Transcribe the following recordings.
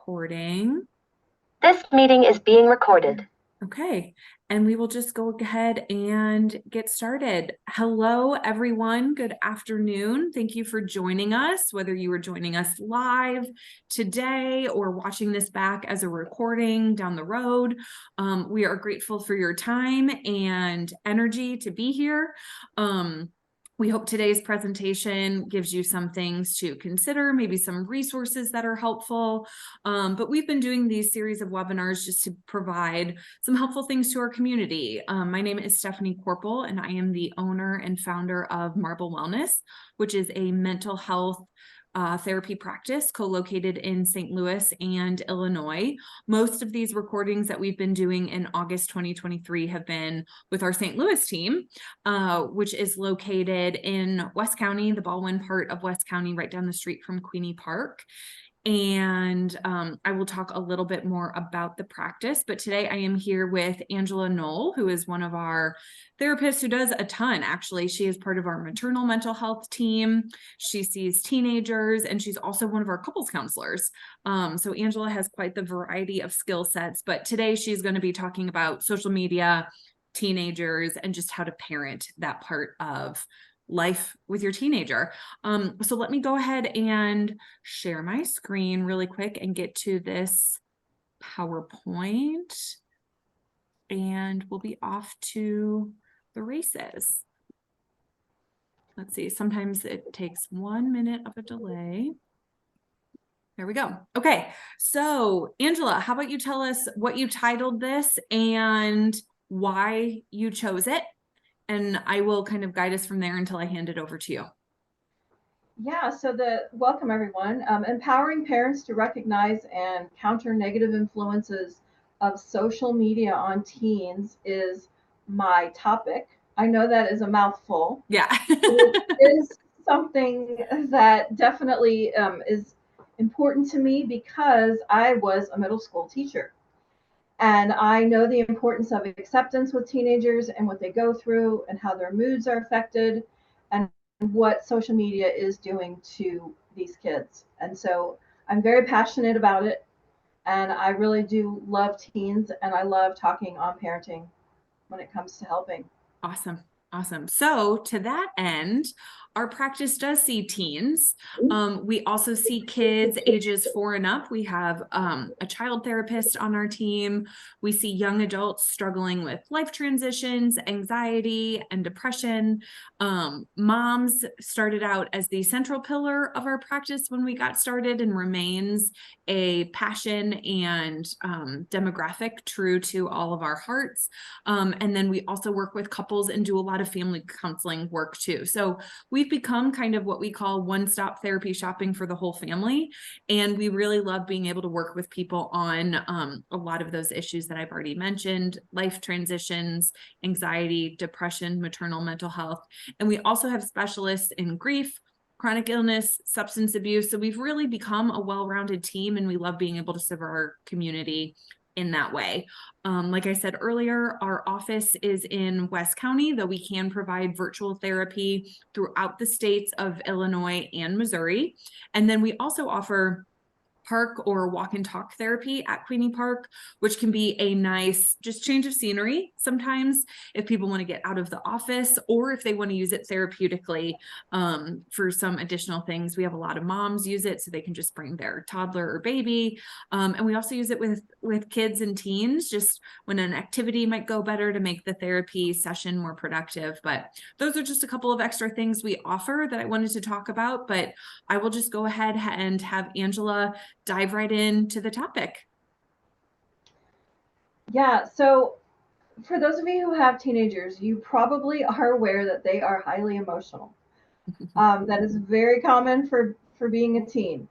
recording. This meeting is being recorded. Okay, and we will just go ahead and get started. Hello, everyone. Good afternoon. Thank you for joining us, whether you are joining us live today or watching this back as a recording down the road. We are grateful for your time and energy to be here. We hope today's presentation gives you some things to consider, maybe some resources that are helpful. But we've been doing these series of webinars just to provide some helpful things to our community. My name is Stephanie Corpel, and I am the owner and founder of Marble Wellness, which is a mental health therapy practice co-located in St. Louis and Illinois. Most of these recordings that we've been doing in August 2023 have been with our St. Louis team, which is located in West County, the Baldwin part of West County, right down the street from Queenie Park. And I will talk a little bit more about the practice, but today I am here with Angela Knoll, who is one of our therapists who does a ton. Actually, she is part of our maternal mental health team. She sees teenagers, and she's also one of our couples counselors. So Angela has quite the variety of skill sets, but today she's going to be talking about social media, teenagers, and just how to parent that part of life with your teenager. So let me go ahead and share my screen really quick and get to this PowerPoint, and we'll be off to the races. Let's see, sometimes it takes 1 minute of a delay. There we go. Okay, so Angela, how about you tell us what you titled this and why you chose it? And I will kind of guide us from there until I hand it over to you. Yeah, so welcome everyone. Empowering parents to recognize and counter negative influences of social media on teens is my topic. I know that is a mouthful. Yeah. It is something that definitely is important to me because I was a middle school teacher. And I know the importance of acceptance with teenagers and what they go through and how their moods are affected and what social media is doing to these kids. And so I'm very passionate about it. And I really do love teens, and I love talking on parenting when it comes to helping. Awesome. Awesome. So to that end, our practice does see teens. We also see kids ages 4 and up. We have a child therapist on our team. We see young adults struggling with life transitions, anxiety, and depression. Moms started out as the central pillar of our practice when we got started and remains a passion and demographic true to all of our hearts. And then we also work with couples and do a lot of family counseling work too. So we've become kind of what we call one-stop therapy shopping for the whole family. And we really love being able to work with people on a lot of those issues that I've already mentioned: life transitions, anxiety, depression, maternal mental health. And we also have specialists in grief, chronic illness, substance abuse. So we've really become a well-rounded team, and we love being able to serve our community in that way. Like I said earlier, our office is in West County, though we can provide virtual therapy throughout the states of Illinois and Missouri. And then we also offer park or walk and talk therapy at Queenie Park, which can be a nice just change of scenery sometimes if people want to get out of the office or if they want to use it therapeutically for some additional things. We have a lot of moms use it so they can just bring their toddler or baby. And we also use it with kids and teens, just when an activity might go better to make the therapy session more productive. But those are just a couple of extra things we offer that I wanted to talk about, but I will just go ahead and have Angela dive right into the topic. Yeah, so for those of you who have teenagers, you probably are aware that they are highly emotional. That is very common for being a teen.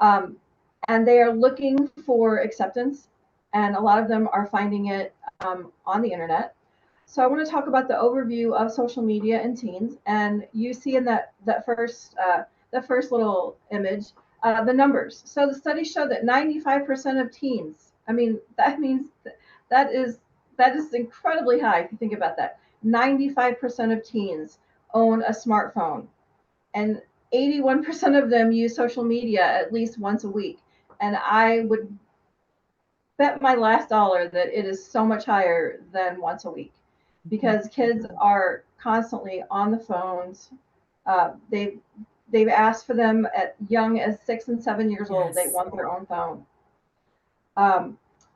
And they are looking for acceptance, and a lot of them are finding it on the internet. So I want to talk about the overview of social media and teens. And you see in that first little image, the numbers. So the studies show that 95% of teens, I mean, that means that is incredibly high if you think about that. 95% of teens own a smartphone, and 81% of them use social media at least once a week. And I would bet my last dollar that it is so much higher than once a week, because kids are constantly on the phones. They've asked for them at young as 6 and 7 years old. They Yes. want their own phone.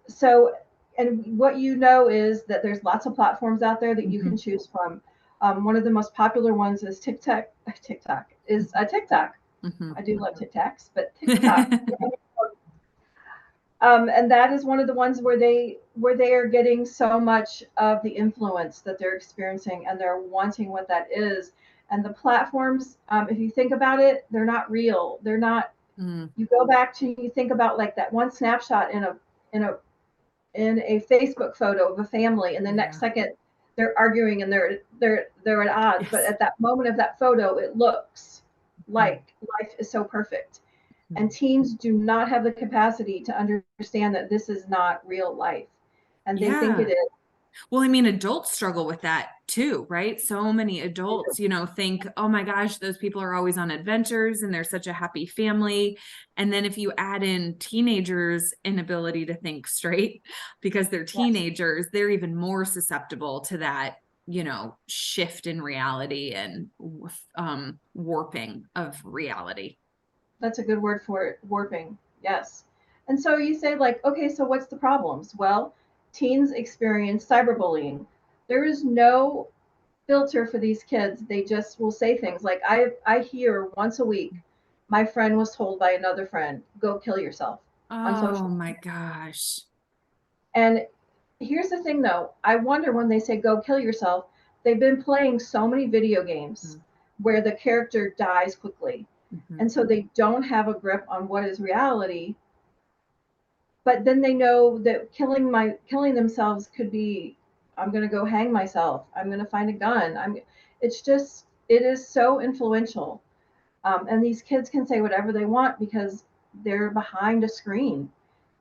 So, and what you know is that there's lots of platforms out there that you can choose from. One of the most popular ones is TikTok. TikTok is a TikTok. I do love TikToks, but TikTok. And that is one of the ones where they are getting so much of the influence that they're experiencing, and they're wanting what that is. And the platforms, if you think about it, they're not real. They're not. You go back to, you think about like that one snapshot in a Facebook photo of a family, and the next second they're arguing and they're at odds. Yes. But at that moment of that photo, it looks like life is so perfect. And teens do not have the capacity to understand that this is not real life, and they think it is. Well, I mean, adults struggle with that too, right? So many adults, you know, think, oh my gosh, those people are always on adventures and they're such a happy family. And then if you add in teenagers' inability to think straight because they're teenagers, they're even more susceptible to that, you know, shift in reality and warping of reality. That's a good word for it, warping. Yes. And so you say, like, okay, so what's the problems? Well, teens experience cyberbullying. There is no filter for these kids. They just will say things like, I hear once a week, my friend was told by another friend, go kill yourself on Oh social. my gosh. And here's the thing though, I wonder when they say go kill yourself, they've been playing so many video games where the character dies quickly. And so they don't have a grip on what is reality. But then they know that killing themselves could be, I'm going to go hang myself. I'm going to find a gun. It's just, it is so influential. And these kids can say whatever they want because they're behind a screen.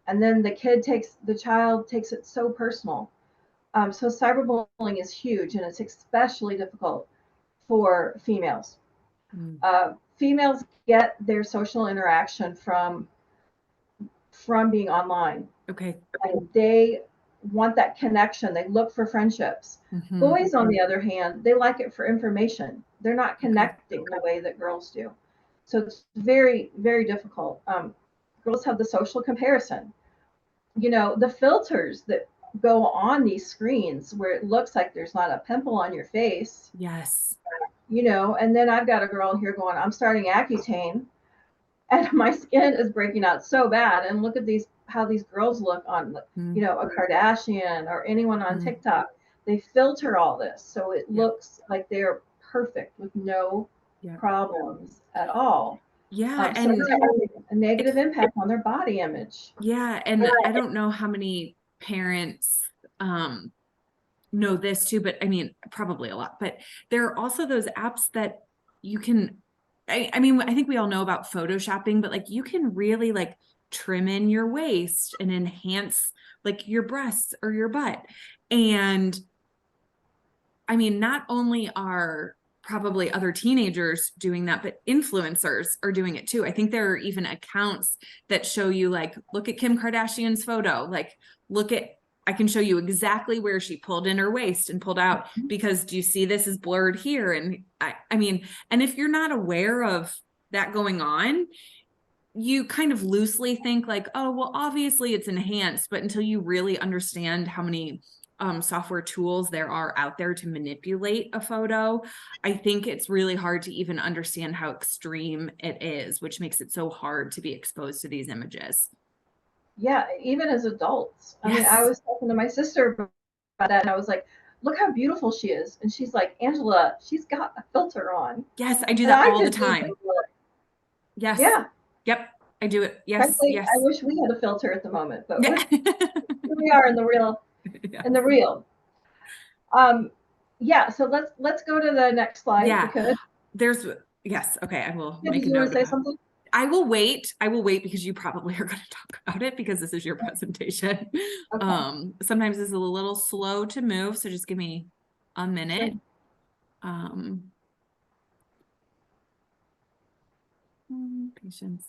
And then the child takes it so personal. So cyberbullying is huge, and it's especially difficult for females. Females get their social interaction from being online. Okay. And they want that connection. They look for friendships. Boys, on the other hand, they like it for information. They're not connecting the way that girls do. So it's very, very difficult. Girls have the social comparison. You know, the filters that go on these screens where it looks like there's not a pimple on your face. Yes. You know, and then I've got a girl here going, I'm starting Accutane, and my skin is breaking out so bad. And look at how these girls look on, you know, a Kardashian or anyone on TikTok. They filter all this so it looks like they're perfect with no problems at all. Yeah. So it's having a negative impact on their body image. Yeah. And I don't know how many parents know this too, but I mean, probably a lot, but there are also those apps that you can, I mean, I think we all know about photoshopping, but like you can really like trim in your waist and enhance like your breasts or your butt. And I mean, not only are probably other teenagers doing that, but influencers are doing it too. I think there are even accounts that show you like, look at Kim Kardashian's photo, like I can show you exactly where she pulled in her waist and pulled out, because do you see this is blurred here? And I mean, and if you're not aware of that going on, you kind of loosely think like, oh, well, obviously it's enhanced, but until you really understand how many software tools there are out there to manipulate a photo, I think it's really hard to even understand how extreme it is, which makes it so hard to be exposed to these images. Yeah, even as adults. I mean, I was talking to my sister about that, and I was like, look how beautiful she is. And she's like, Angela, she's got a filter on. Yes, I do And that I all the just need time. to look. Yes. Yeah. Yep. I do it. Yes. Frankly, Yes. I wish we had a filter at the moment, but Yeah. here we are in the real. Yes. In the real. Yeah, so let's go to the next slide if we could. Yes. Okay. I will Yeah, make did a you want note to of say that. something? I will wait. I will wait because you probably are going to talk about it because this is your presentation. Okay. Sometimes this is a little slow to move, so just give me a minute. Sure. Patience.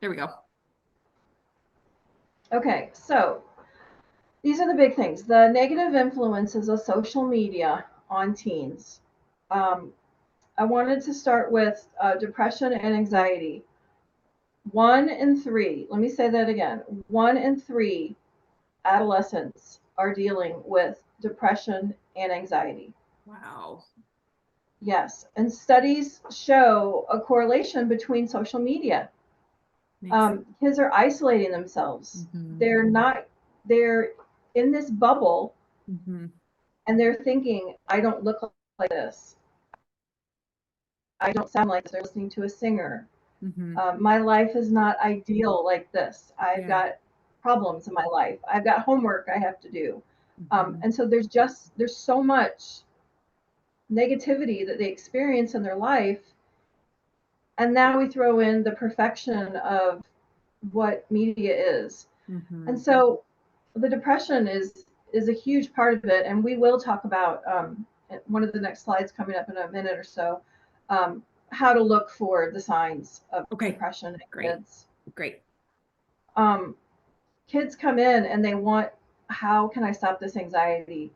There we go. Okay, so these are the big things. The negative influences of social media on teens. I wanted to start with depression and anxiety. 1 in 3, let me say that again, 1 in 3 adolescents are dealing with depression and anxiety. Wow. Yes, and studies show a correlation between social media. Kids are isolating themselves. Mhm. They're in this bubble, Mhm. and they're thinking, I don't look like this. I don't sound like this. They're listening to a singer. Mhm. My life is not ideal like this. I've Yeah. got problems in my life. I've got homework I have to do. Mhm. And so there's so much negativity that they experience in their life. And now we throw in the perfection of what media is. Mhm. And so the depression is a huge part of it. And we will talk about one of the next slides coming up in a minute or so, how to look for the signs of Okay. depression in Great. kids. Great. Kids come in and they want, how can I stop this anxiety?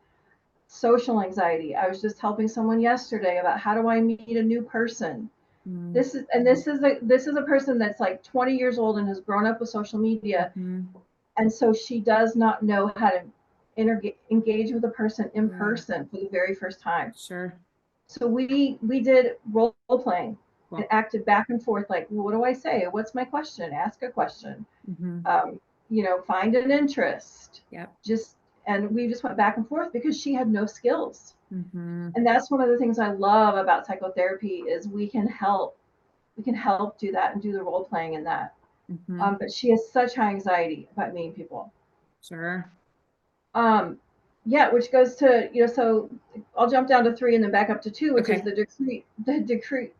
Social anxiety. I was just helping someone yesterday about how do I meet a new person. Mm. This is a person that's like 20 years old and has grown up with social media, and so she does not know how to engage with a person in person for the very first time. Sure. So we did role playing Cool. and acted back and forth, like, well, what do I say? What's my question? Ask a question. Find an interest. Yep. And we just went back and forth because she had no skills. Mhm. And that's one of the things I love about psychotherapy is we can help do that and do the role playing in that. Mhm. But she has such high anxiety about meeting people. Sure. Yeah, which goes to, so I'll jump down to 3 and then back up to 2, which is Okay.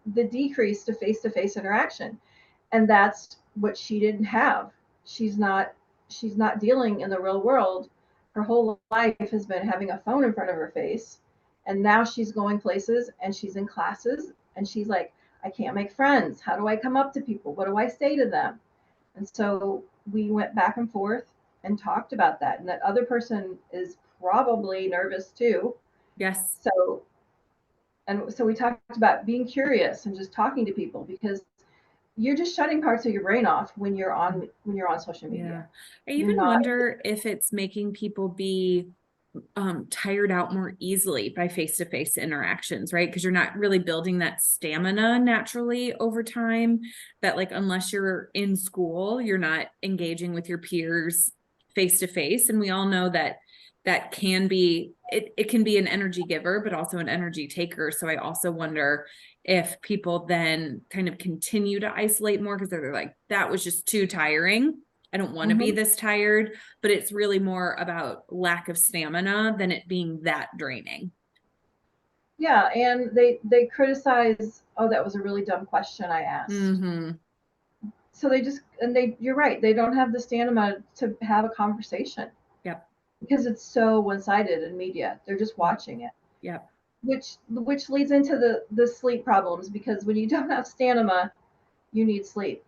the decrease to face-to-face interaction. And that's what she didn't have. She's not dealing in the real world. Her whole life has been having a phone in front of her face. And now she's going places and she's in classes and she's like, I can't make friends. How do I come up to people? What do I say to them? And so we went back and forth and talked about that. And that other person is probably nervous too. Yes. So we talked about being curious and just talking to people, because you're just shutting parts of your brain off when you're on social media. I even wonder if it's making people be tired out more easily by face-to-face interactions, right? Because you're not really building that stamina naturally over time, that like unless you're in school, you're not engaging with your peers face-to-face. And we all know that that can be, it can be an energy giver, but also an energy taker. So I also wonder if people then kind of continue to isolate more because they're like, that was just too tiring. I don't want to be this tired, but it's really more about lack of stamina than it being that draining. Yeah, and they criticize, oh, that was a really dumb question I asked. So you're right, they don't have the stamina to have a conversation. Yep. Because it's so one-sided in media. They're just watching it. Yep. Which leads into the sleep problems, because when you don't have stamina, you need sleep.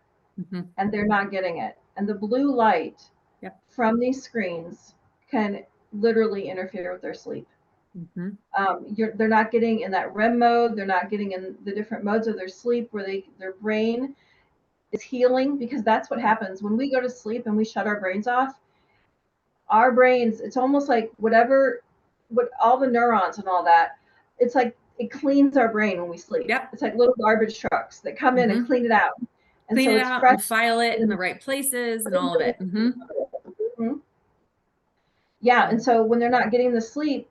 And they're not getting it. And the blue light from these screens can literally interfere with their sleep. They're not getting in that REM mode. They're not getting in the different modes of their sleep where their brain is healing, because that's what happens when we go to sleep and we shut our brains off. Our brains, it's almost like what all the neurons and all that, it's like it cleans our brain when we sleep. It's like little garbage trucks that come in and clean it out. And clean so it it's out fresh and file it in the right places and all of it. Yeah, and so when they're not getting the sleep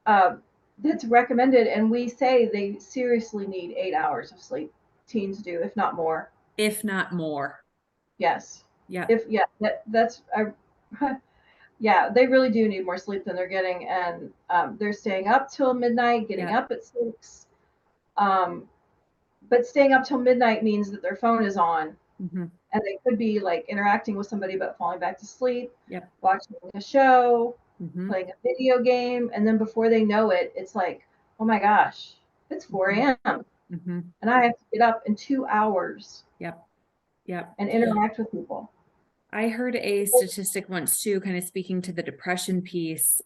that's recommended, and we say they seriously need 8 hours of sleep. Teens do, if not more. If not more. Yes. Yeah. Yeah, they really do need more sleep than they're getting, and they're staying up till midnight, getting up at 6. But staying up till midnight means that their phone is on, and they could be like interacting with somebody but falling back to sleep, watching a show, playing a video game, and then before they know it, it's like, oh my gosh, it's 4 a.m. And I have to get up in 2 hours. Yep. Yep. and interact with people. I heard a statistic once too, kind of speaking to the depression piece.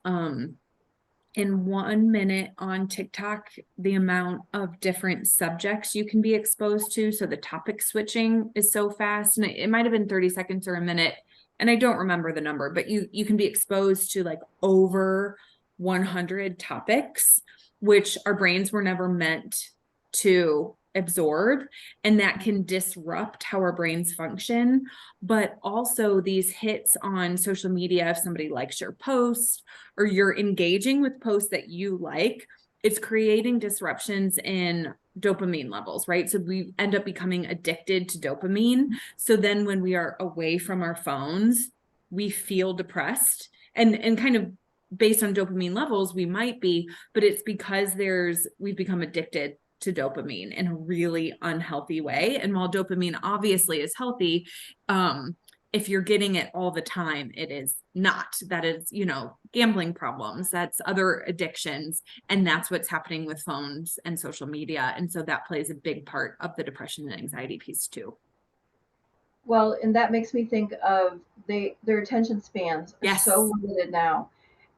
In 1 minute on TikTok, the amount of different subjects you can be exposed to. So the topic switching is so fast, and it might have been 30 seconds or a minute. And I don't remember the number, but you can be exposed to like over 100 topics, which our brains were never meant to absorb, and that can disrupt how our brains function. But also these hits on social media, if somebody likes your post or you're engaging with posts that you like, it's creating disruptions in dopamine levels, right? So we end up becoming addicted to dopamine. So then when we are away from our phones, we feel depressed, and kind of based on dopamine levels, we might be, but it's because we've become addicted to dopamine in a really unhealthy way. And while dopamine obviously is healthy, if you're getting it all the time, it is not. That is, gambling problems, that's other addictions. And that's what's happening with phones and social media. And so that plays a big part of the depression and anxiety piece too. Well, and that makes me think of their attention spans are Yes. so limited now.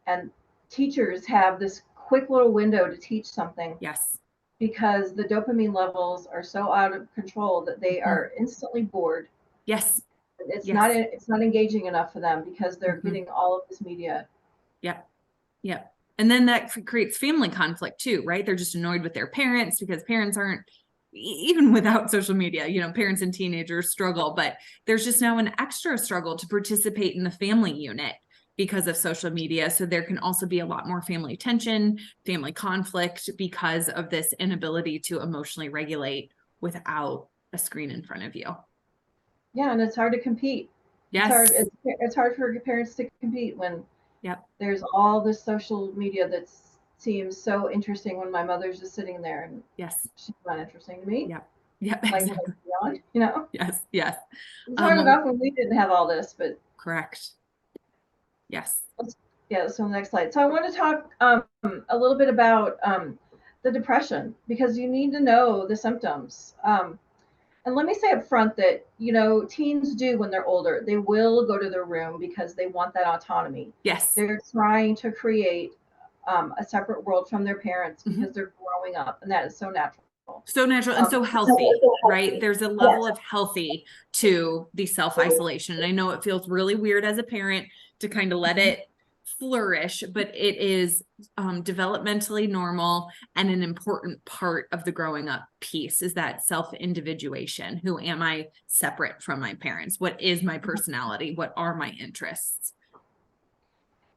And teachers have this quick little window to teach something. Yes. Because the dopamine levels are so out of control that they are instantly bored. Yes. It's Yes. it's not engaging enough for them because they're getting all of this media. Yep. Yep. And then that creates family conflict too, right? They're just annoyed with their parents because parents aren't, even without social media, parents and teenagers struggle, but there's just now an extra struggle to participate in the family unit because of social media. So there can also be a lot more family tension, family conflict because of this inability to emotionally regulate without a screen in front of you. Yeah, and it's hard to compete. Yes. It's hard for parents to compete when Yep. there's all this social media that seems so interesting when my mother's just sitting there and yes, she's not interesting to me. Yep. Yep. Like Exactly. beyond, Yes. Yes. It's hard enough when we didn't have all this, but correct. Yes. Yeah, so next slide. So I want to talk a little bit about the depression because you need to know the symptoms. And let me say up front that, teens do when they're older, they will go to their room because they want that autonomy. Yes. They're trying to create a separate world from their parents because they're growing up, and that is so natural. So natural and so healthy, right? There's a level of healthy to the self-isolation. And I know it feels really weird as a parent to kind of let it flourish, but it is developmentally normal and an important part of the growing up piece is that self-individuation. Who am I separate from my parents? What is my personality? What are my interests?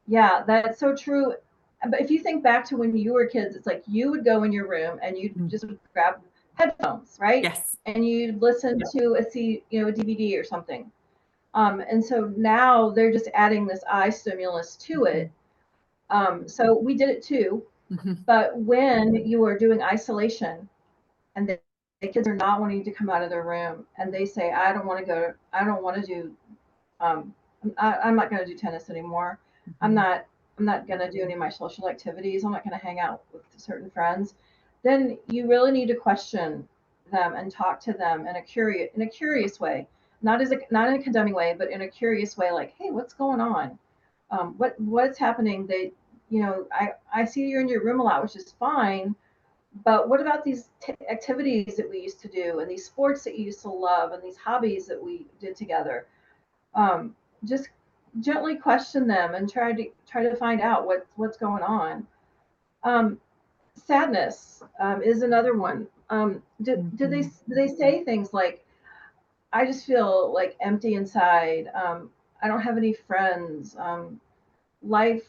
Yeah, that's so true. But if you think back to when you were kids, it's like you would go in your room and you'd just grab headphones, right? Yes. And you'd listen to a DVD or something. And so now they're just adding this eye stimulus to it. So we did it too. But when you are doing isolation and the kids are not wanting to come out of their room and they say, I don't want to do, I'm not going to do tennis anymore. I'm not going to do any of my social activities. I'm not going to hang out with certain friends. Then you really need to question them and talk to them in a curious way, not in a condemning way, but in a curious way, like, hey, what's going on? What's happening? I see you're in your room a lot, which is fine. But what about these activities that we used to do, and these sports that you used to love, and these hobbies that we did together? Just gently question them and try to find out what's going on. Sadness is another one. Do they say things like, I just feel like empty inside. I don't have any friends. Life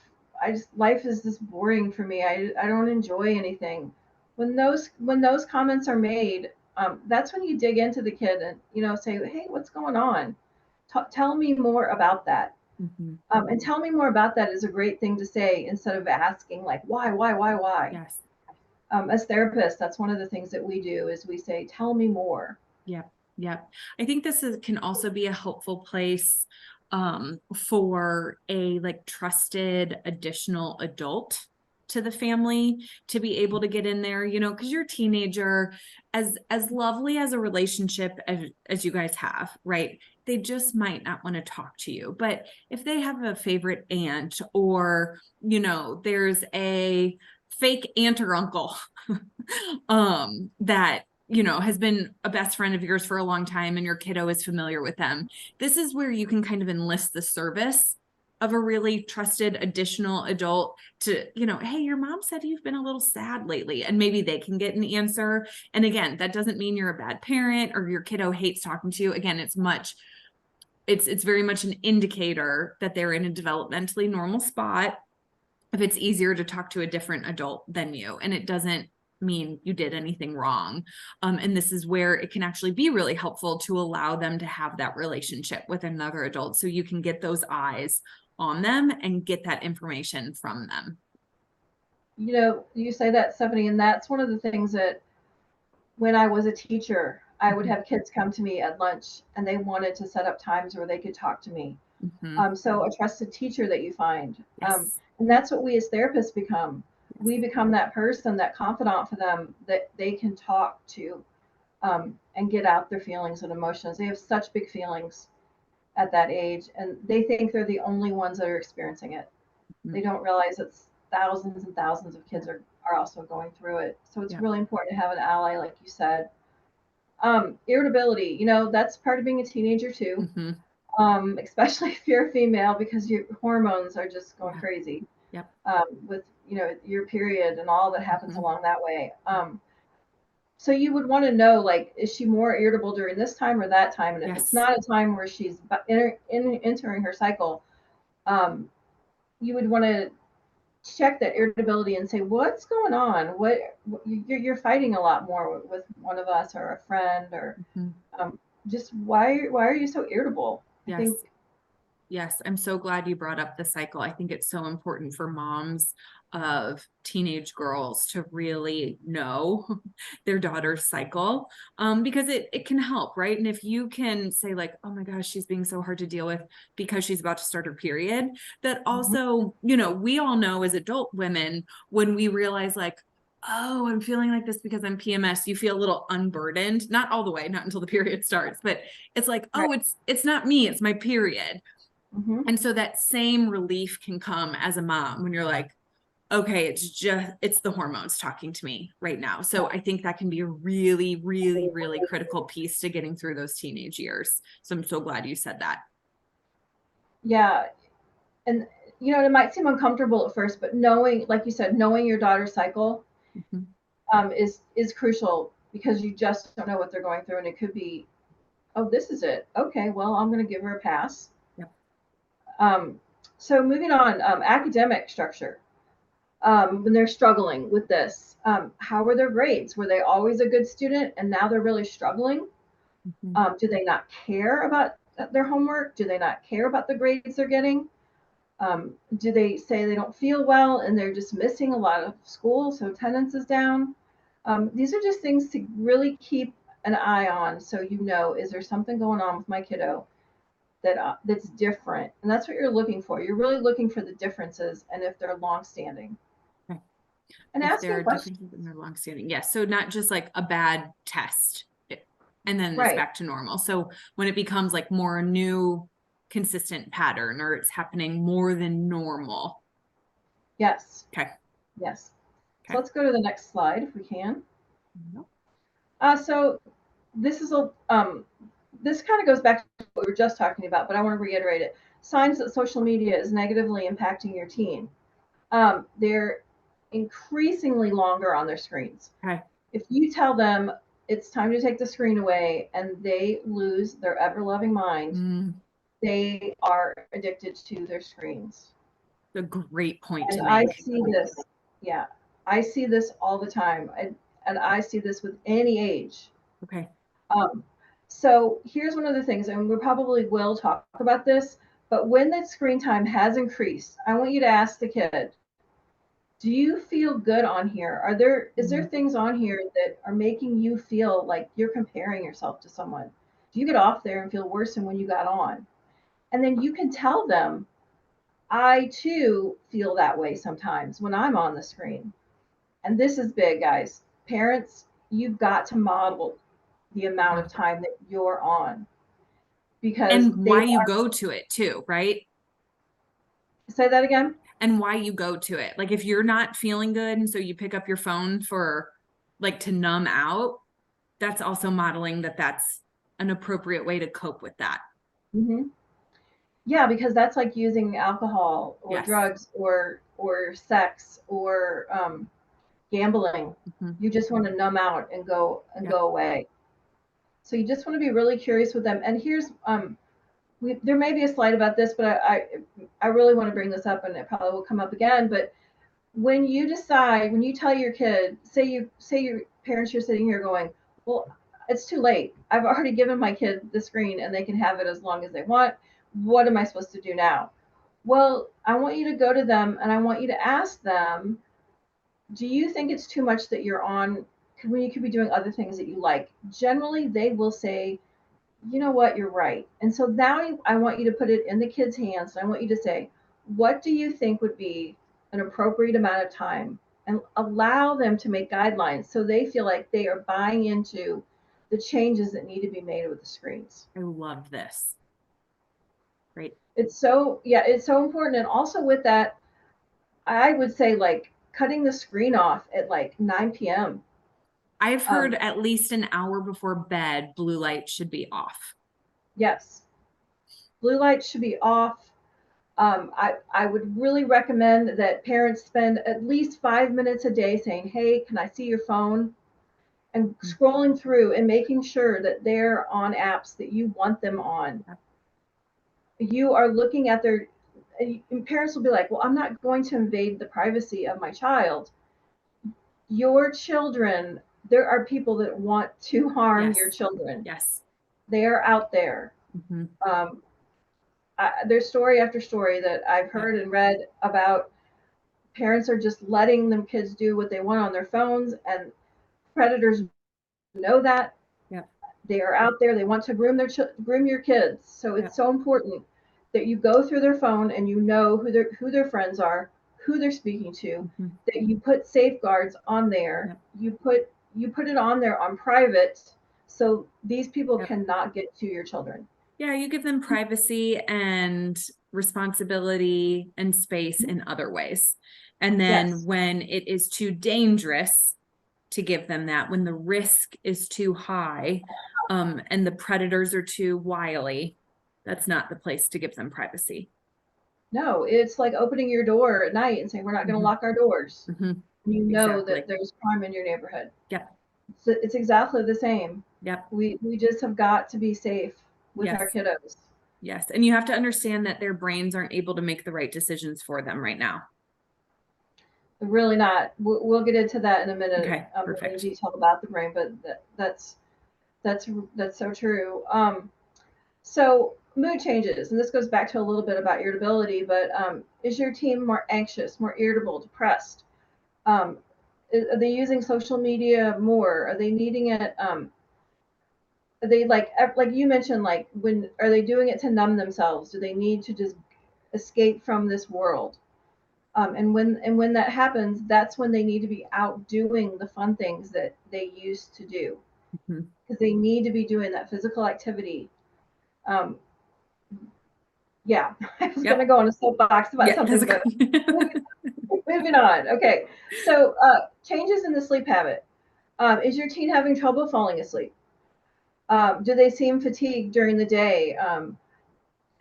life is just boring for me. I don't enjoy anything. When those comments are made, that's when you dig into the kid and say, hey, what's going on? Tell me more about that. And tell me more about that is a great thing to say instead of asking like why. Yes. As therapists, that's one of the things that we do is we say, tell me more. Yep. Yep. I think can also be a helpful place for a trusted additional adult to the family to be able to get in there, you know, because your teenager, as lovely as a relationship as you guys have, right? They just might not want to talk to you. But if they have a favorite aunt, or, you know, there's a fake aunt or uncle that, you know, has been a best friend of yours for a long time and your kiddo is familiar with them, this is where you can kind of enlist the service of a really trusted additional adult to, you know, hey, your mom said you've been a little sad lately, and maybe they can get an answer. And again, that doesn't mean you're a bad parent or your kiddo hates talking to you. Again, it's very much an indicator that they're in a developmentally normal spot if it's easier to talk to a different adult than you, and it doesn't mean you did anything wrong. And this is where it can actually be really helpful to allow them to have that relationship with another adult, so you can get those eyes on them and get that information from them. You know, you say that, Stephanie, and that's one of the things that when I was a teacher, I would have kids come to me at lunch and they wanted to set up times where they could talk to me. So a trusted teacher that you find. Yes. And that's what we as therapists become. We become that person, that confidant for them that they can talk to, and get out their feelings and emotions. They have such big feelings at that age, and they think they're the only ones that are experiencing it. They don't realize it's thousands and thousands of kids are also going through it. So it's really important to have an ally, like you said. Irritability, you know, that's part of being a teenager too. Especially if you're a female, because your hormones are just going crazy. Yep. With, you know, your period and all that happens along that way. So you would want to know, like, is she more irritable during this time or that time? And if it's not a time where she's entering her cycle, you would want to check that irritability and say, what's going on? What you're fighting a lot more with one of us or a friend, or just why are you so irritable? Yes. I think, yes, I'm so glad you brought up the cycle. I think it's so important for moms of teenage girls to really know their daughter's cycle, because it can help, right? And if you can say, like, oh my gosh, she's being so hard to deal with because she's about to start her period, that also, you know, we all know as adult women, when we realize, like, oh, I'm feeling like this because I'm PMS, you feel a little unburdened, not all the way, not until the period starts, but it's like, oh, it's not me, it's my period. And so that same relief can come as a mom when you're like, okay, it's the hormones talking to me right now. So I think that can be a really, really, really critical piece to getting through those teenage years. So I'm so glad you said that. Yeah. And, you know, it might seem uncomfortable at first, but knowing, like you said, knowing your daughter's cycle is crucial, because you just don't know what they're going through. And it could be, oh, this is it. Okay, well, I'm going to give her a pass. So moving on, academic structure. When they're struggling with this, how were their grades? Were they always a good student and now they're really struggling? Do they not care about their homework? Do they not care about the grades they're getting? Do they say they don't feel well and they're just missing a lot of school, so attendance is down? These are just things to really keep an eye on, so you know, is there something going on with my kiddo that's different? And that's what you're looking for. You're really looking for the differences, and if they're long-standing. And if asking there are questions. differences in their long-standing, yes. So not just like a bad test and then it's back to normal. So when it becomes like more a new consistent pattern, or it's happening more than normal. Yes. Okay. Yes. So let's go to the next slide if we can. So this is this kind of goes back to what we were just talking about, but I want to reiterate it. Signs that social media is negatively impacting your teen. They're increasingly longer on their screens. If you tell them it's time to take the screen away and they lose their ever-loving mind, they are addicted to their screens. A great point and to make. I see this, yeah, I see this all the time, and I see this with any age. Okay. So here's one of the things, and we probably will talk about this, but when that screen time has increased, I want you to ask the kid, do you feel good on here? Is there things on here that are making you feel like you're comparing yourself to someone? Do you get off there and feel worse than when you got on? And then you can tell them, I too feel that way sometimes when I'm on the screen. And this is big, guys. Parents, you've got to model the amount of time that you're on, because And they why you are. go to it too, right? Say that again. And why you go to it. Like if you're not feeling good and so you pick up your phone for like to numb out, that's also modeling that that's an appropriate way to cope with that. Hmm. Yeah, because that's like using alcohol or Yes. drugs or sex or gambling. Mhm. You just want to numb out and Yep. go away. So you just want to be really curious with them. And here's there may be a slide about this, but I really want to bring this up, and it probably will come up again. But when you decide, when you tell your kid, say your parents, you're sitting here going, well, it's too late. I've already given my kid the screen, and they can have it as long as they want. What am I supposed to do now? Well, I want you to go to them, and I want you to ask them, do you think it's too much that you're on when you could be doing other things that you like? Generally, they will say, you know what, you're right. And so now I want you to put it in the kids' hands. And I want you to say, what do you think would be an appropriate amount of time? And allow them to make guidelines so they feel like they are buying into the changes that need to be made with the screens. I love this. Right. It's so important. And also with that, I would say like cutting the screen off at like 9 p.m. I've heard at least an hour before bed, blue light should be off. Yes, blue light should be off. I would really recommend that parents spend at least 5 minutes a day saying, hey, can I see your phone? And scrolling through and making sure that they're on apps that you want them on. You are looking at their, and parents will be like, well, I'm not going to invade the privacy of my child. Your children, there are people that want to harm Yes. your children. Yes. They are out there. Mhm. There's story after story that I've heard and read about parents are just letting them kids do what they want on their phones, and predators know that. Yep. They are out there. They want to groom your kids. So it's so important that you go through their phone and you know who their friends are, who they're speaking to. Mhm. That you put safeguards on there. Yep. You put it on there on private, so these people Yep. cannot get to your children. Yeah, you give them privacy and responsibility and space in other ways. And then Yes. when it is too dangerous to give them that, when the risk is too high, and the predators are too wily, that's not the place to give them privacy. No, it's like opening your door at night and saying, we're not going to Mhm. lock our doors. Mhm. You know Exactly. that there's crime in your neighborhood. Yep. So it's exactly the same. Yep. We just have got to be safe with our Yes. kiddos. Yes. And you have to understand that their brains aren't able to make the right decisions for them right now. Really not. We'll get into that in a minute, Okay, in perfect. detail about the brain, but that's so true. So mood changes, and this goes back to a little bit about irritability. But is your team more anxious, more irritable, depressed? Um, are they using social media more? Are they needing it? Are they like you mentioned, like when are they doing it to numb themselves? Do they need to just escape from this world? And when that happens, that's when they need to be out doing the fun things that they used to do, Mhm. because they need to be doing that physical activity. Um, yeah, I was going to go on a soapbox about something, but moving on. Okay, so changes in the sleep habit. Is your teen having trouble falling asleep? Do they seem fatigued during the day?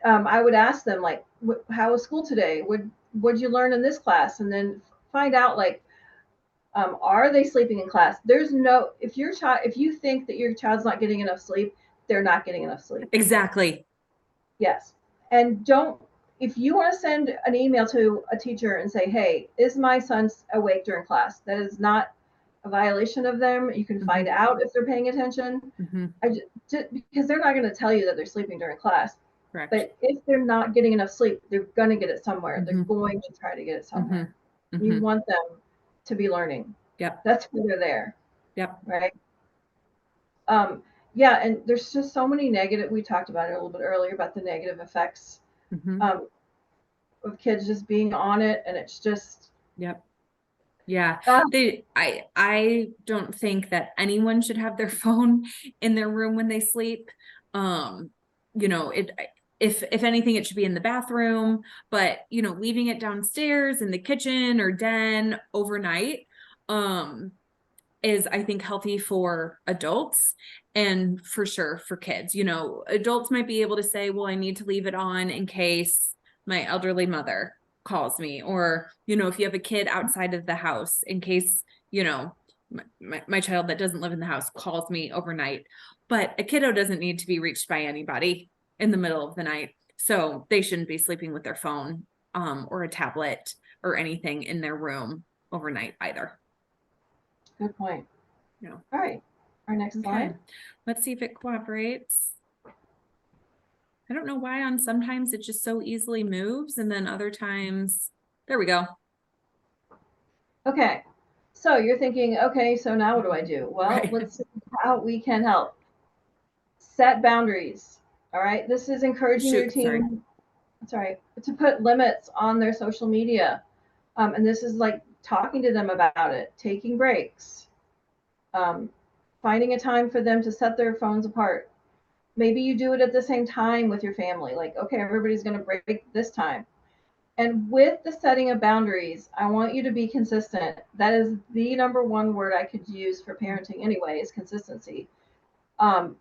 I would ask them like, how was school today? What'd you learn in this class? And then find out like, are they sleeping in class? There's no, if you think that your child's not getting enough sleep, they're not getting enough sleep. Exactly. Yes. And if you want to send an email to a teacher and say, hey, is my son awake during class? That is not a violation of them. You can find out if they're paying attention. Mhm. Because they're not going to tell you that they're sleeping during class. Correct. But if they're not getting enough sleep, they're going to get it somewhere. They're Mhm. going to try to get it somewhere. Mhm. You Mhm. want them to be learning. Yep. That's why they're there. Yep. Right. Yeah, and there's just so many negative. We talked about it a little bit earlier about the negative effects. Mhm. of kids just being on it, and it's just Yep. Yeah. ah, I don't think that anyone should have their phone in their room when they sleep. You know, if anything, it should be in the bathroom, but you know, leaving it downstairs in the kitchen or den overnight, is I think healthy for adults and for sure for kids. You know, adults might be able to say, well, I need to leave it on in case my elderly mother calls me, or, you know, if you have a kid outside of the house in case, you know, my child that doesn't live in the house calls me overnight. But a kiddo doesn't need to be reached by anybody in the middle of the night. So they shouldn't be sleeping with their phone or a tablet or anything in their room overnight either. good point. Yeah. All right, our next Okay. slide. Let's see if it cooperates. I don't know why on sometimes it just so easily moves and then other times, there we go. Okay, so you're thinking, okay, so now what do I do? Well, Right. let's see how we can help. Set boundaries. All right, this is encouraging your Shoot, sorry. team. Sorry, to put limits on their social media, and this is like talking to them about it, taking breaks, um, finding a time for them to set their phones apart. Maybe you do it at the same time with your family. Like, okay, everybody's going to break this time. And with the setting of boundaries, I want you to be consistent. That is the number one word I could use for parenting anyway, is consistency. And,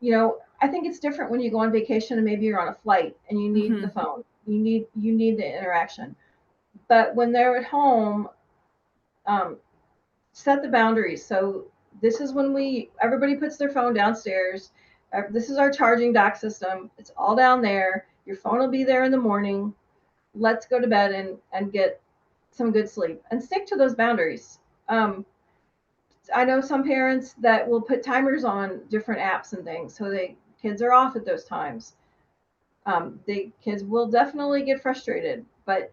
you know, I think it's different when you go on vacation and maybe you're on a flight and you need the phone. You need the interaction. But when they're at home, um, set the boundaries. So this is when everybody puts their phone downstairs. This is our charging dock system. It's all down there. Your phone will be there in the morning. Let's go to bed and get some good sleep and stick to those boundaries. I know some parents that will put timers on different apps and things so kids are off at those times. The kids will definitely get frustrated, but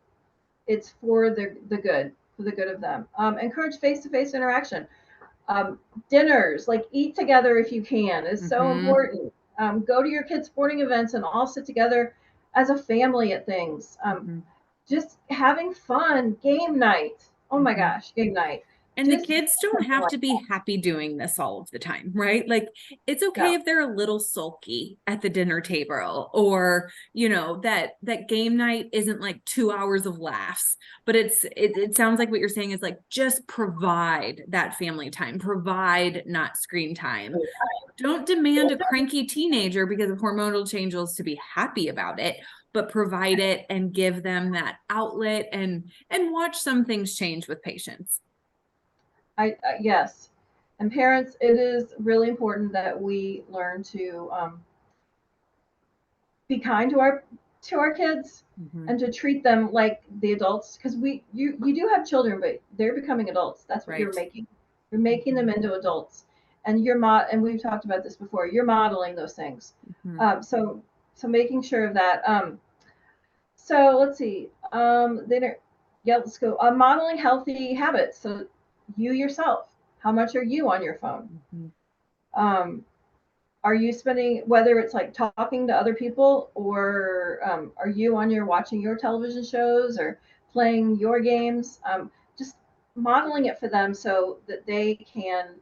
it's for the good of them. Encourage face-to-face interaction. Dinners, like eat together if you can, is so important. Go to your kids' sporting events and all sit together as a family at things. Just having fun, game night. Oh my gosh, game night. And Just the kids don't have to be happy doing this all of the time, right? Like it's okay if they're a little sulky at the dinner table, or, you know, that game night isn't like 2 hours of laughs, but it sounds like what you're saying is like, just provide that family time, provide not screen time. Don't demand a cranky teenager because of hormonal changes to be happy about it, but provide it and give them that outlet and watch some things change with patience. Yes, and parents, it is really important that we learn to be kind to our kids and to treat them like the adults, because you do have children, but they're becoming adults. That's what Right. you're making them into adults, and and we've talked about this before, you're modeling those things. So making sure of that. So let's see. Let's go. Modeling healthy habits. So you yourself, how much are you on your phone? Are you spending, whether it's like talking to other people, or are you watching your television shows or playing your games? Just modeling it for them so that they can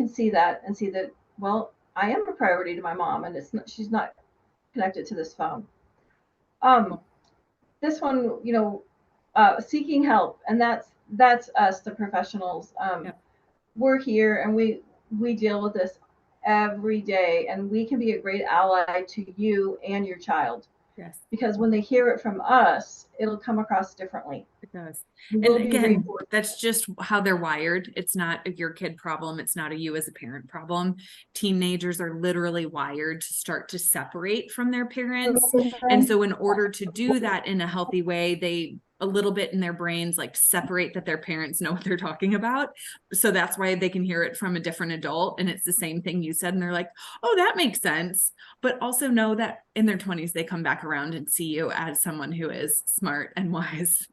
see that and see that, well, I am a priority to my mom, and she's not connected to this phone. This one, seeking help, and that's us, the professionals. We're here, and we deal with this every day, and we can be a great ally to you and your child. Yes. Because when they hear it from us, it'll come across differently. It does. And again, that's just how they're wired. It's not your kid problem. It's not a you as a parent problem. Teenagers are literally wired to start to separate from their parents. And so in order to do that in a healthy way, they a little bit in their brains like separate that their parents know what they're talking about. So that's why they can hear it from a different adult, and it's the same thing you said, and they're like, oh, that makes sense. But also know that in their 20s they come back around and see you as someone who is smart and wise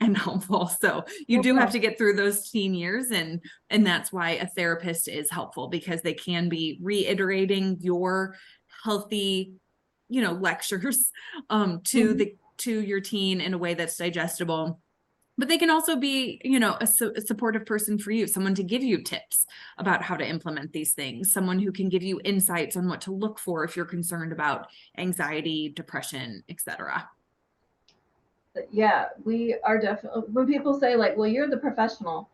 and helpful. So you do have to get through those teen years, and that's why a therapist is helpful, because they can be reiterating your healthy lectures to your teen in a way that's digestible. But they can also be, a supportive person for you, someone to give you tips about how to implement these things, someone who can give you insights on what to look for if you're concerned about anxiety, depression, etc. Yeah, we are definitely, when people say like, well, you're the professional.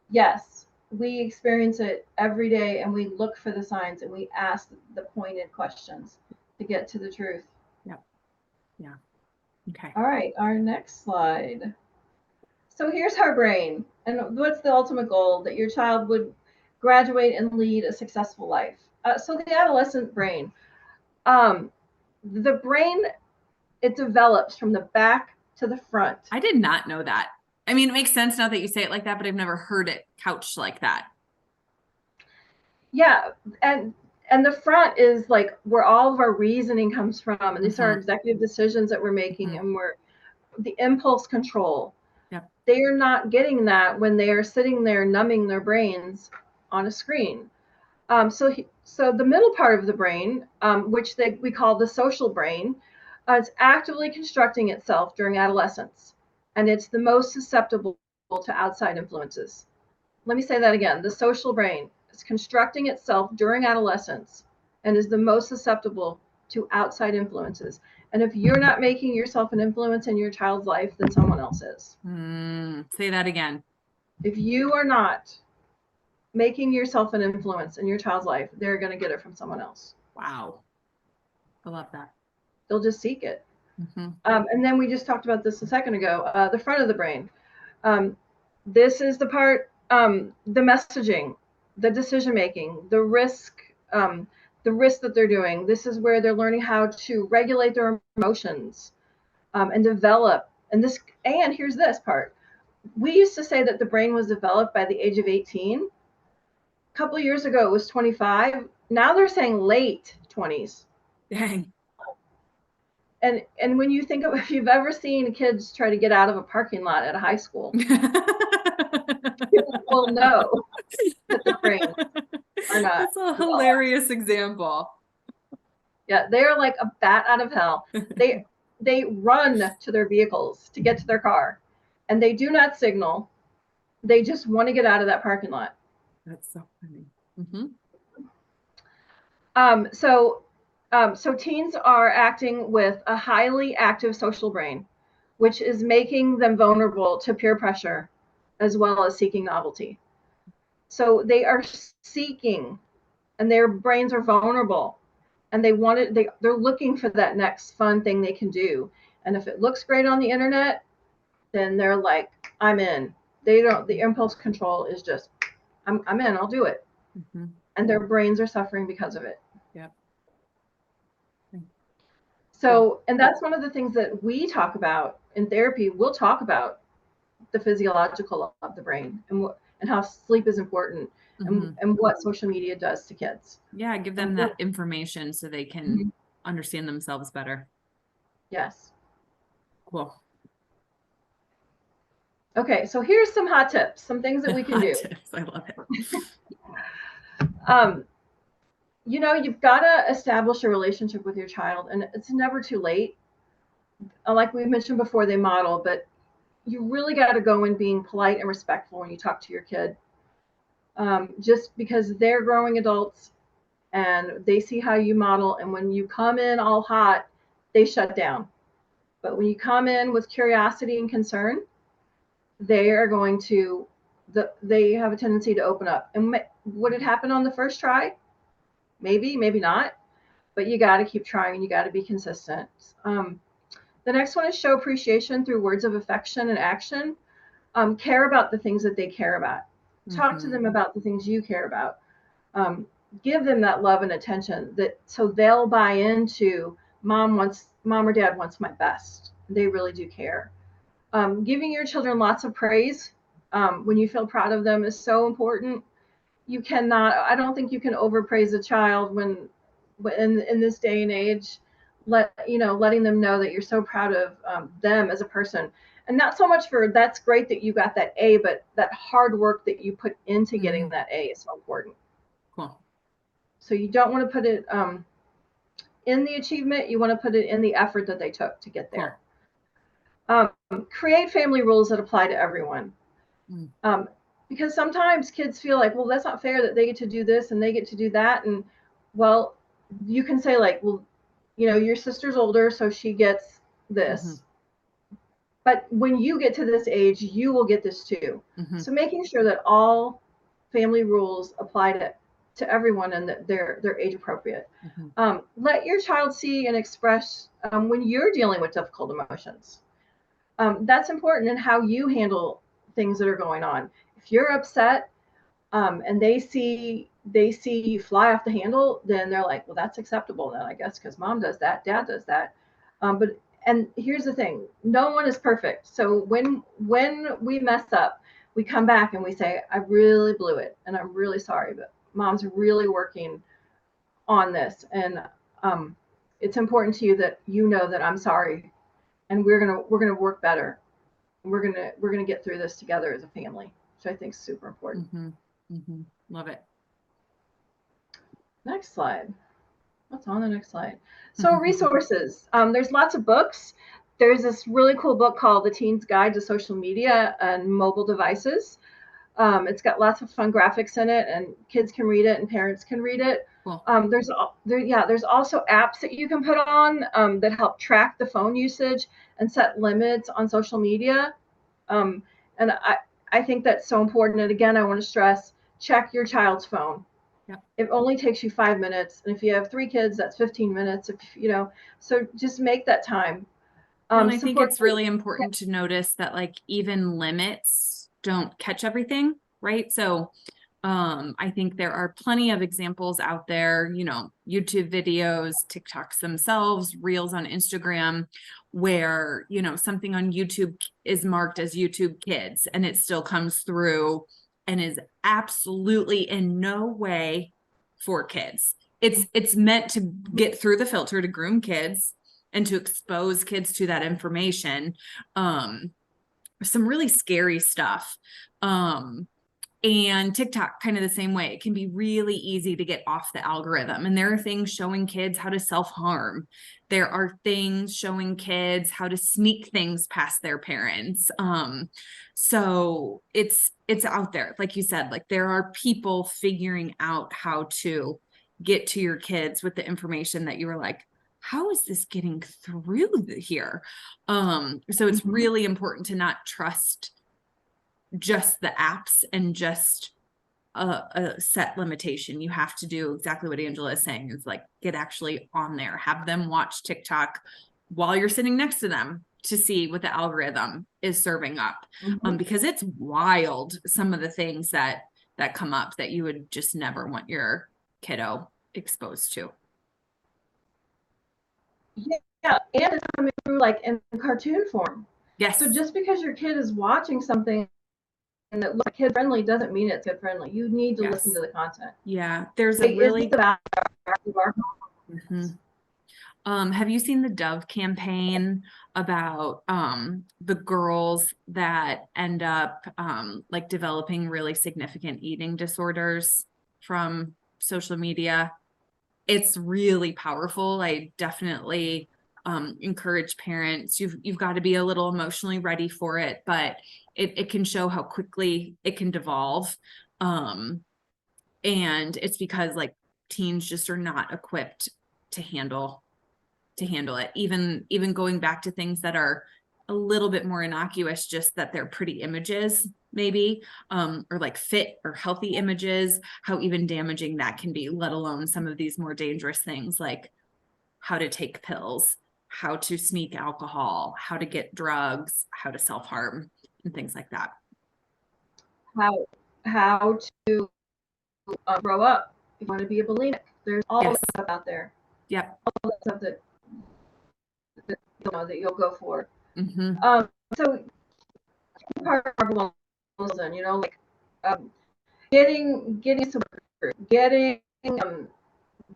Yes, we experience it every day, and we look for the signs and we ask the pointed questions to get to the truth. Yeah. Okay. All right, our next slide. So here's our brain. And what's the ultimate goal? That your child would graduate and lead a successful life. So the adolescent brain, the brain, it develops from the back to the front. I did not know that. I mean, it makes sense now that you say it like that, but I've never heard it couched like that. Yeah, and the front is like where all of our reasoning comes from, and these are executive decisions that we're making, and we're the impulse control. Yep. They are not getting that when they are sitting there numbing their brains on a screen. So the middle part of the brain, which we call the social brain, is actively constructing itself during adolescence, and it's the most susceptible to outside influences. Let me say that again. The social brain is constructing itself during adolescence and is the most susceptible to outside influences. And if you're not making yourself an influence in your child's life, then someone else is. Say that again. If you are not making yourself an influence in your child's life, they're going to get it from someone else. Wow. I love that. They'll just seek it. And then we just talked about this a second ago, the front of the brain. This is the part, the messaging, the decision-making, the risk that they're doing. This is where they're learning how to regulate their emotions and develop. And here's this part. We used to say that the brain was developed by the age of 18. A couple of years ago, it was 25. Now they're saying late 20s. Dang. And when you think of, if you've ever seen kids try to get out of a parking lot at a high school, you will know that the brains are not. That's a hilarious example. Yeah, they're like a bat out of hell. They run to their vehicles to get to their car, and they do not signal. They just want to get out of that parking lot. That's so funny. So teens are acting with a highly active social brain, which is making them vulnerable to peer pressure as well as seeking novelty. So they are seeking, and their brains are vulnerable, and they're looking for that next fun thing they can do. And if it looks great on the internet, then they're like, I'm in. The impulse control is just, I'm in, I'll do it. And their brains are suffering because of it. Yep. So, and that's one of the things that we talk about in therapy. We'll talk about the physiological of the brain and how sleep is important and what social media does to kids. Yeah, give them that information so they can understand themselves better. Yes. Cool. Okay, so here's some hot tips, some things that we can do. Tips. I love it. You've got to establish a relationship with your child, and it's never too late. Like we mentioned before, they model, but you really got to go in being polite and respectful when you talk to your kid. Just because they're growing adults and they see how you model, and when you come in all hot, they shut down. But when you come in with curiosity and concern, they are going to, they have a tendency to open up. And would it happen on the first try? Maybe, maybe not, but you got to keep trying and you got to be consistent. The next one is show appreciation through words of affection and action. Care about the things that they care about. Talk to them about the things you care about. Give them that love and attention so they'll buy into mom or dad wants my best. They really do care. Giving your children lots of praise when you feel proud of them is so important. I don't think you can overpraise a child when in this day and age, letting them know that you're so proud of them as a person. And not so much for, that's great that you got that A, but that hard work that you put into getting that A is so important. Cool. So you don't want to put it in the achievement. You want to put it in the effort that they took to get there. Create family rules that apply to everyone. Because sometimes kids feel like, well, that's not fair that they get to do this and they get to do that. And well, you can say like, well, your sister's older, so she gets this. But when you get to this age, you will get this too. So making sure that all family rules apply to everyone and that they're age appropriate. Let your child see and express when you're dealing with difficult emotions. That's important in how you handle things that are going on. If you're upset and they see you fly off the handle, then they're like, well, that's acceptable then, I guess, because mom does that, dad does that. And here's the thing, no one is perfect. So when we mess up, we come back and we say, I really blew it and I'm really sorry, but mom's really working on this. And it's important to you that you know that I'm sorry and we're gonna work better. We're gonna get through this together as a family, which I think is super important. Love it. Next slide. What's on the next slide? So resources. There's lots of books. There's this really cool book called The Teen's Guide to Social Media and Mobile Devices. It's got lots of fun graphics in it, and kids can read it and parents can read it. Cool. There's also apps that you can put on that help track the phone usage and set limits on social media. And I think that's so important. And again, I want to stress, check your child's phone. Yep. It only takes you 5 minutes. And if you have 3 kids, that's 15 minutes. So just make that time. And I think it's really important to notice that like even limits don't catch everything, right? So I think there are plenty of examples out there, YouTube videos, TikToks themselves, reels on Instagram, where, something on YouTube is marked as YouTube Kids and it still comes through and is absolutely in no way for kids. It's meant to get through the filter to groom kids and to expose kids to that information. Some really scary stuff. And TikTok kind of the same way. It can be really easy to get off the algorithm. And there are things showing kids how to self-harm. There are things showing kids how to sneak things past their parents. So it's out there. Like you said, like there are people figuring out how to get to your kids with the information that you were like, how is this getting through here? So it's really important to not trust just the apps and just a set limitation. You have to do exactly what Angela is saying, is like get actually on there, have them watch TikTok while you're sitting next to them to see what the algorithm is serving up. Because it's wild, some of the things that come up that you would just never want your kiddo exposed to. Yeah, and it's coming through like in cartoon form. Yes. So just because your kid is watching something and it looks kid friendly doesn't mean it's kid friendly. You need to listen to the content. Yeah, there's a really. Have you seen the Dove campaign about the girls that end up like developing really significant eating disorders from social media? It's really powerful. I definitely encourage parents. You've got to be a little emotionally ready for it, but it can show how quickly it can devolve. And it's because like teens just are not equipped to handle it. Even going back to things that are a little bit more innocuous, just that they're pretty images, maybe, or like fit or healthy images, how even damaging that can be, let alone some of these more dangerous things like how to take pills, how to sneak alcohol, how to get drugs, how to self-harm, and things like that. How to grow up. If you want to be a bulimic, there's all that stuff out there. Yep. All that stuff that you'll go for. So part of like getting support, getting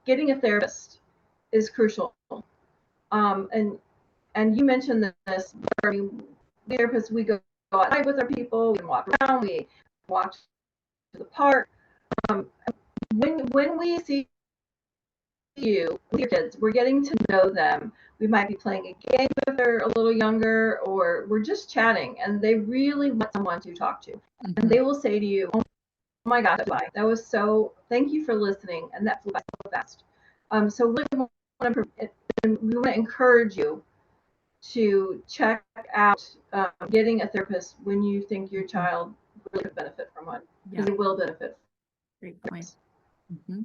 a therapist is crucial. And you mentioned this. I mean, therapists, we go outside with our people, we walk around, we walk to the park. When we see you with your kids. We're getting to know them. We might be playing a game if they're a little younger, or we're just chatting, and they really want someone to talk to. Mm-hmm. And they will say to you, "Oh my gosh, that was so. Thank you for listening." And that flew by so fast. So we want to encourage you to check out getting a therapist when you think your child really could benefit from one, because they will benefit. Great point. Mm-hmm.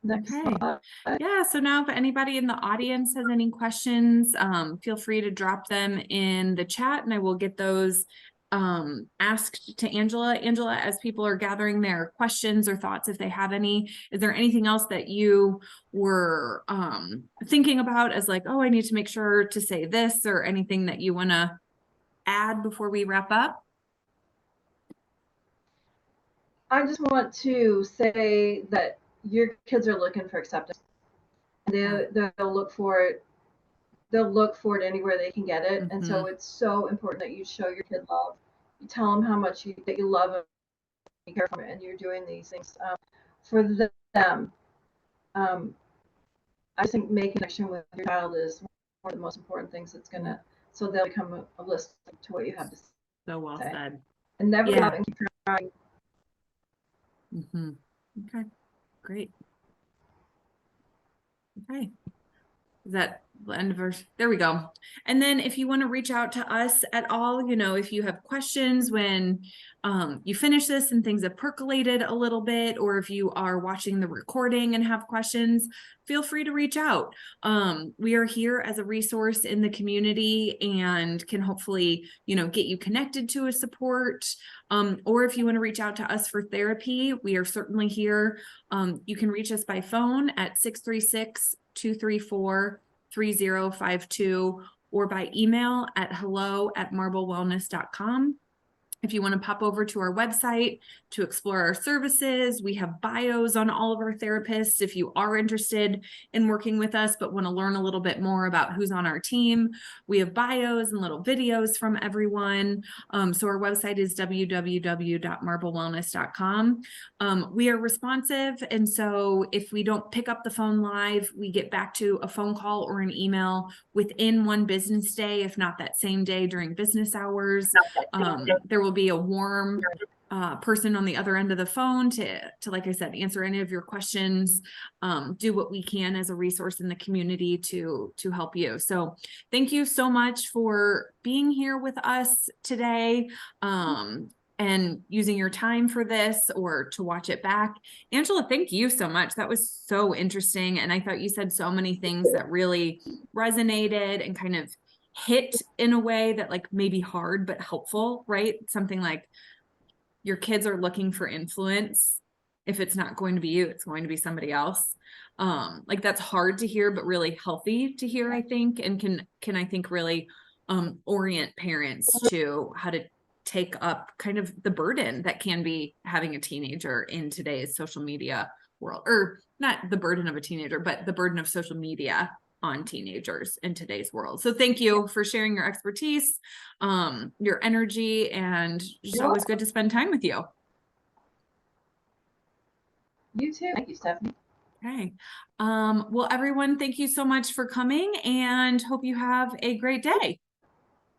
Next Okay. slide. Yeah, so now if anybody in the audience has any questions, feel free to drop them in the chat and I will get those asked to Angela. Angela, as people are gathering their questions or thoughts, if they have any, is there anything else that you were thinking about as like, oh, I need to make sure to say this, or anything that you want to add before we wrap up? I just want to say that your kids are looking for acceptance. They'll look for it. They'll look for it anywhere they can get it. Mm-hmm. And so it's so important that you show your kid love. You tell them how much that you love them, you care for them, and you're doing these things for them. I think making connection with your child is one of the most important things that's gonna, so they'll become a list to what you have to say. So well said. And never give up and keep trying. Mm-hmm. Okay, great. Okay. Is that the end of our, there we go. And then if you want to reach out to us at all, you know, if you have questions when you finish this and things have percolated a little bit, or if you are watching the recording and have questions, feel free to reach out. We are here as a resource in the community and can hopefully, you know, get you connected to a support. Or if you want to reach out to us for therapy, we are certainly here. You can reach us by phone at 636-234-3052 or by email at hello@marblewellness.com. If you want to pop over to our website to explore our services, we have bios on all of our therapists. If you are interested in working with us, but want to learn a little bit more about who's on our team, we have bios and little videos from everyone. So our website is www.marblewellness.com. We are responsive. And so if we don't pick up the phone live, we get back to a phone call or an email within one business day, if not that same day during business hours. There will be a warm person on the other end of the phone to, like I said, answer any of your questions, do what we can as a resource in the community to help you. So thank you so much for being here with us today, and using your time for this or to watch it back. Angela, thank you so much. That was so interesting. And I thought you said so many things that really resonated and kind of hit in a way that like maybe hard but helpful, right? Something like your kids are looking for influence. If it's not going to be you, it's going to be somebody else. Like that's hard to hear, but really healthy to hear, I think, and can I think really orient parents to how to take up kind of the burden that can be having a teenager in today's social media world, or not the burden of a teenager, but the burden of social media on teenagers in today's world. So thank you for sharing your expertise, your energy, and it's always good to spend time with you. You too. Thank you, Stephanie. Okay. Well, everyone, thank you so much for coming and hope you have a great day.